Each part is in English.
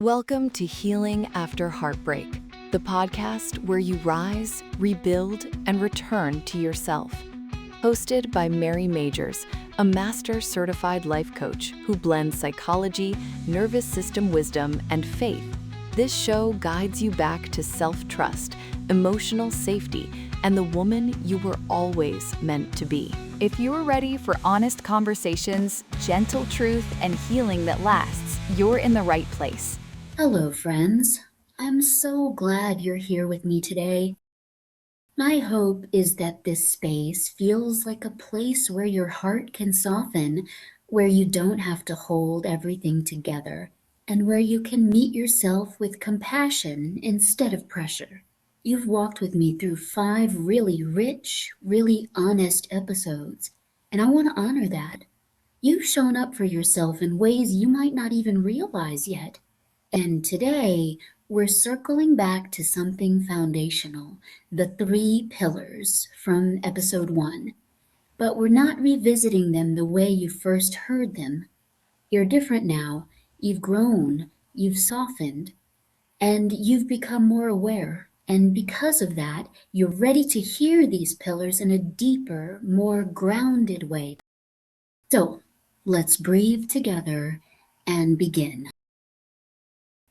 Welcome to Healing After Heartbreak, the podcast where you rise, rebuild, and return to yourself. Hosted by Mary Majors, a master certified life coach who blends psychology, nervous system wisdom, and faith. This show guides you back to self-trust, emotional safety, and the woman you were always meant to be. If you're ready for honest conversations, gentle truth, and healing that lasts, you're in the right place. Hello, friends. I'm so glad you're here with me today. My hope is that this space feels like a place where your heart can soften, where you don't have to hold everything together, and where you can meet yourself with compassion instead of pressure. You've walked with me through 5 really rich, really honest episodes, and I want to honor that. You've shown up for yourself in ways you might not even realize yet. And today, we're circling back to something foundational, the 3 pillars from episode 1. But we're not revisiting them the way you first heard them. You're different now. You've grown, you've softened, and you've become more aware. And because of that, you're ready to hear these pillars in a deeper, more grounded way. So, let's breathe together and begin.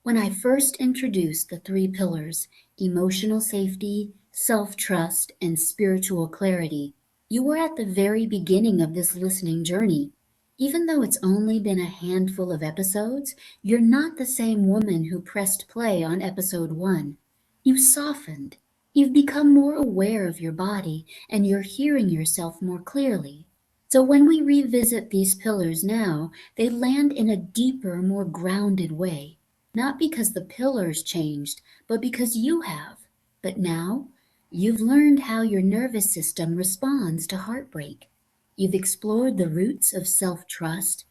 When I first introduced the 3 pillars, emotional safety, self-trust, and spiritual clarity, you were at the very beginning of this listening journey. Even though it's only been a handful of episodes, you're not the same woman who pressed play on episode 1. You've softened. You've become more aware of your body, and you're hearing yourself more clearly. So when we revisit these pillars now, they land in a deeper, more grounded way. Not because the pillars changed, but because you have. But now, you've learned how your nervous system responds to heartbreak. You've explored the roots of self-trust.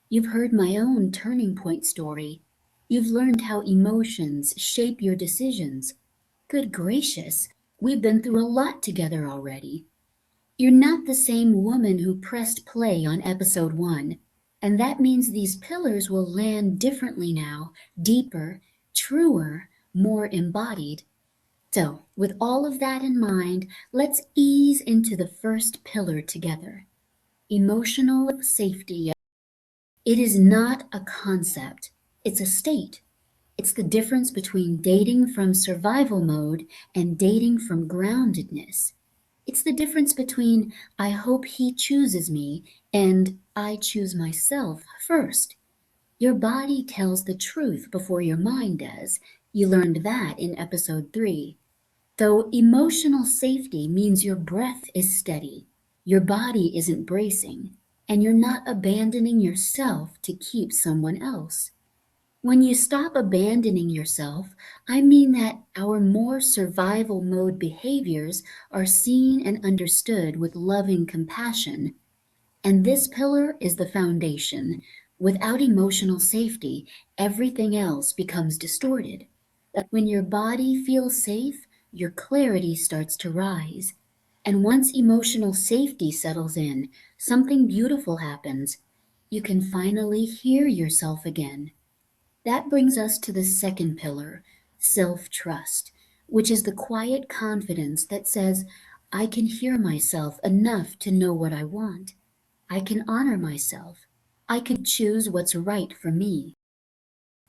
You've heard my own turning point story. You've learned how emotions shape your decisions. Good gracious, we've been through a lot together already. You're not the same woman who pressed play on episode 1. And that means these pillars will land differently now, deeper, truer, more embodied. So, with all of that in mind, let's ease into the first pillar together. Emotional safety. It is not a concept, it's a state. It's the difference between dating from survival mode and dating from groundedness. It's the difference between I hope he chooses me and I choose myself first. Your body tells the truth before your mind does. You learned that in episode 3. Though emotional safety means your breath is steady, your body isn't bracing, and you're not abandoning yourself to keep someone else. When you stop abandoning yourself, I mean that our more survival mode behaviors are seen and understood with loving compassion. And this pillar is the foundation. Without emotional safety, everything else becomes distorted. When your body feels safe, your clarity starts to rise. And once emotional safety settles in, something beautiful happens. You can finally hear yourself again. That brings us to the second pillar, self-trust, which is the quiet confidence that says, I can hear myself enough to know what I want. I can honor myself. I can choose what's right for me.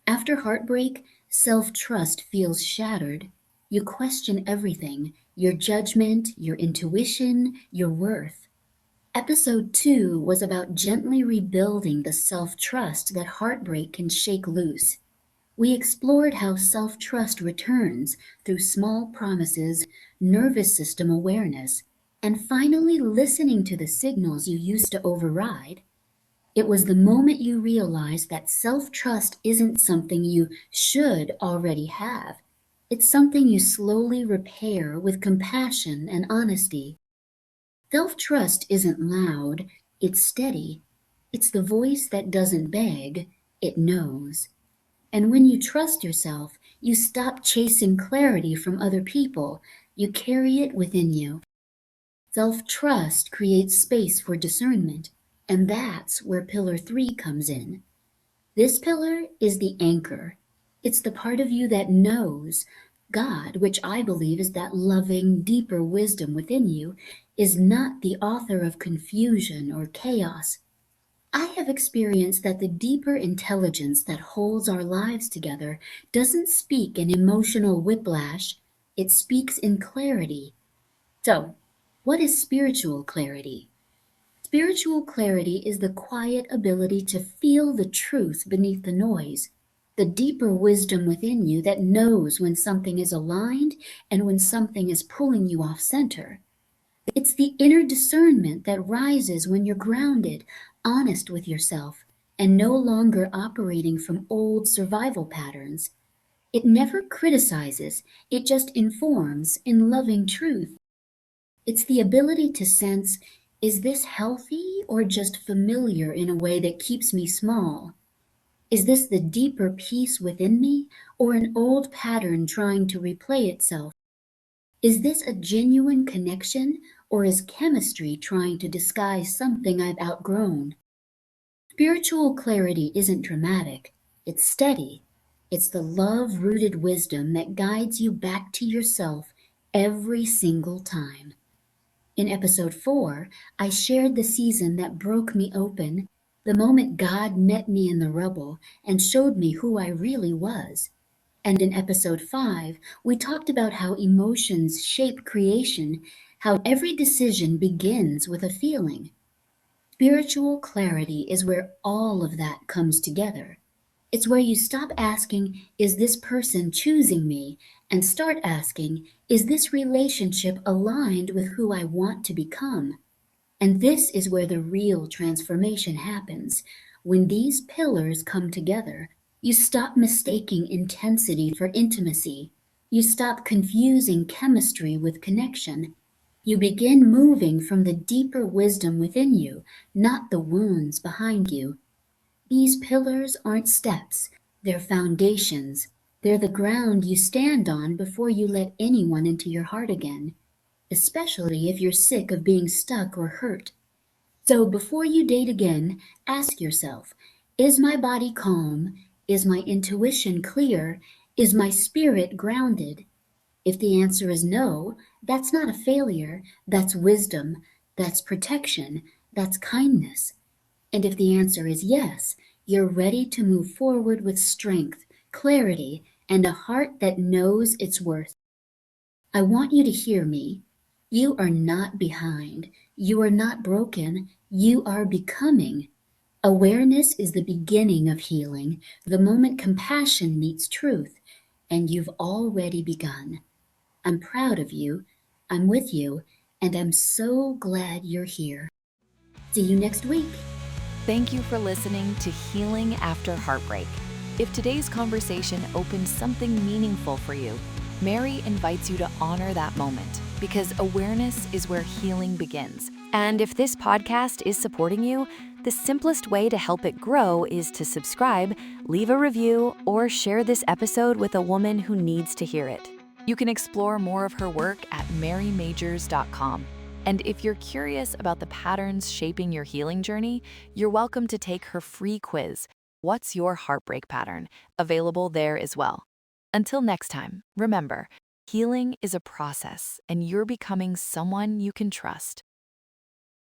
After heartbreak, self-trust feels shattered. You question everything, your judgment, your intuition, your worth. Episode 2 was about gently rebuilding the self-trust that heartbreak can shake loose. We explored how self-trust returns through small promises, nervous system awareness, and finally listening to the signals you used to override. It was the moment you realized that self-trust isn't something you should already have. It's something you slowly repair with compassion and honesty. Self-trust isn't loud, it's steady. It's the voice that doesn't beg, it knows. And when you trust yourself, you stop chasing clarity from other people. You carry it within you. Self-trust creates space for discernment, and that's where pillar 3 comes in. This pillar is the anchor. It's the part of you that knows God, which I believe is that loving, deeper wisdom within you, is not the author of confusion or chaos. I have experienced that the deeper intelligence that holds our lives together doesn't speak in emotional whiplash, it speaks in clarity. So, what is spiritual clarity? Spiritual clarity is the quiet ability to feel the truth beneath the noise, the deeper wisdom within you that knows when something is aligned and when something is pulling you off center. It's the inner discernment that rises when you're grounded, honest with yourself, and no longer operating from old survival patterns. It never criticizes, it just informs in loving truth. It's the ability to sense, is this healthy or just familiar in a way that keeps me small? Is this the deeper peace within me or an old pattern trying to replay itself? Is this a genuine connection or is chemistry trying to disguise something I've outgrown? Spiritual clarity isn't dramatic, it's steady. It's the love rooted wisdom that guides you back to yourself every single time. In episode 4, I shared the season that broke me open, the moment God met me in the rubble and showed me who I really was. And in episode 5, we talked about how emotions shape creation, how every decision begins with a feeling. Spiritual clarity is where all of that comes together. It's where you stop asking, is this person choosing me? And start asking, is this relationship aligned with who I want to become? And this is where the real transformation happens. When these pillars come together, you stop mistaking intensity for intimacy. You stop confusing chemistry with connection. You begin moving from the deeper wisdom within you, not the wounds behind you. These pillars aren't steps, they're foundations. They're the ground you stand on before you let anyone into your heart again, especially if you're sick of being stuck or hurt. So before you date again, ask yourself, is my body calm? Is my intuition clear? Is my spirit grounded? If the answer is no, that's not a failure, that's wisdom, that's protection, that's kindness. And if the answer is yes, you're ready to move forward with strength, clarity, and a heart that knows its worth. I want you to hear me. You are not behind. You are not broken. You are becoming. Awareness is the beginning of healing, the moment compassion meets truth, and you've already begun. I'm proud of you. I'm with you, and I'm so glad you're here. See you next week. Thank you for listening to Healing After Heartbreak. If today's conversation opened something meaningful for you, Mary invites you to honor that moment because awareness is where healing begins. And if this podcast is supporting you, the simplest way to help it grow is to subscribe, leave a review, or share this episode with a woman who needs to hear it. You can explore more of her work at marymajors.com. And if you're curious about the patterns shaping your healing journey, you're welcome to take her free quiz, What's Your Heartbreak Pattern? Available there as well. Until next time, remember, healing is a process and you're becoming someone you can trust.